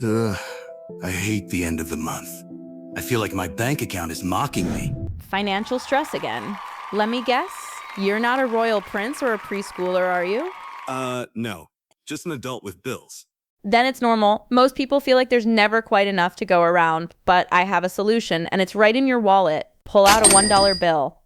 Ugh, I hate the end of the month. I feel like my bank account is mocking me. Financial stress again. Let me guess. You're not a royal prince or a preschooler, are you? No. Just an adult with bills. Then it's normal. Most people feel like there's never quite enough to go around, but I have a solution, and it's right in your wallet. Pull out a $1 bill.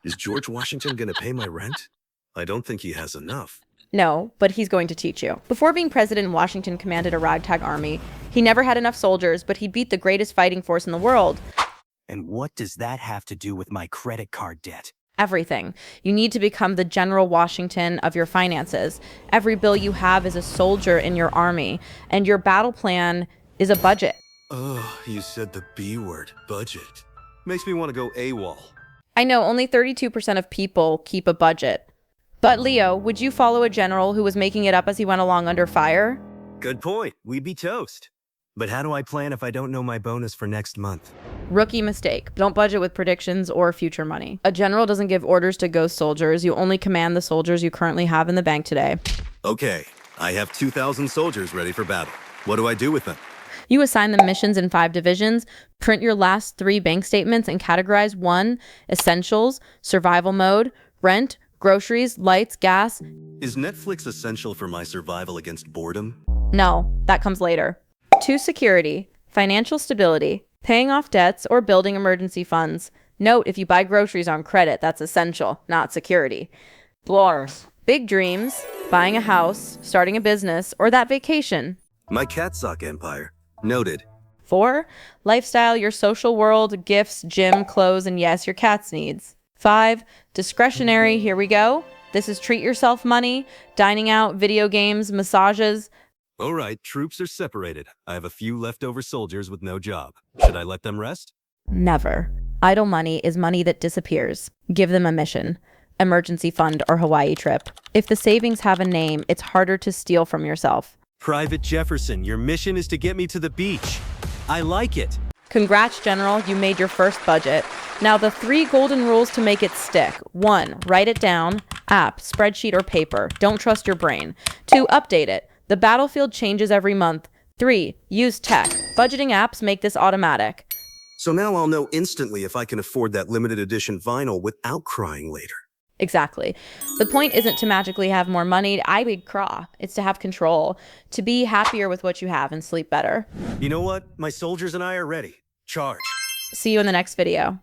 Is George Washington gonna pay my rent? I don't think he has enough. No, but he's going to teach you. Before being president, Washington commanded a ragtag army. He never had enough soldiers, but he beat the greatest fighting force in the world. And what does that have to do with my credit card debt? Everything. You need to become the General Washington of your finances. Every bill you have is a soldier in your army, and your battle plan is a budget. Oh, you said the B word, budget. Makes me want to go AWOL. I know only 32% of people keep a budget. But Leo, would you follow a general who was making it up as he went along under fire? Good point. We'd be toast. But how do I plan if I don't know my bonus for next month? Rookie mistake. Don't budget with predictions or future money. A general doesn't give orders to ghost soldiers. You only command the soldiers you currently have in the bank today. Okay, I have 2,000 soldiers ready for battle. What do I do with them? You assign them missions in 5 divisions, print your last 3 bank statements, and categorize 1, essentials, survival mode, rent, groceries, lights, gas. Is Netflix essential for my survival against boredom? No, that comes later. 2, security, financial stability, paying off debts, or building emergency funds. Note, if you buy groceries on credit, that's essential, not security. Floors. Big dreams, buying a house, starting a business, or that vacation. My cat sock empire. Noted. 4, lifestyle, your social world, gifts, gym, clothes, and yes, your cat's needs. 5, discretionary, here we go. This is treat yourself money, dining out, video games, massages. All right, troops are separated. I have a few leftover soldiers with no job. Should I let them rest? Never. Idle money is money that disappears. Give them a mission. Emergency fund or Hawaii trip. If the savings have a name, it's harder to steal from yourself. Private Jefferson, your mission is to get me to the beach. I like it. Congrats, General, you made your first budget. Now the 3 golden rules to make it stick. 1, write it down. App, spreadsheet, or paper. Don't trust your brain. 2, update it. The battlefield changes every month. 3, use tech. Budgeting apps make this automatic. So now I'll know instantly if I can afford that limited edition vinyl without crying later. Exactly. The point isn't to magically have more money. I would craw. It's to have control, to be happier with what you have and sleep better. You know what? My soldiers and I are ready. Charge. See you in the next video.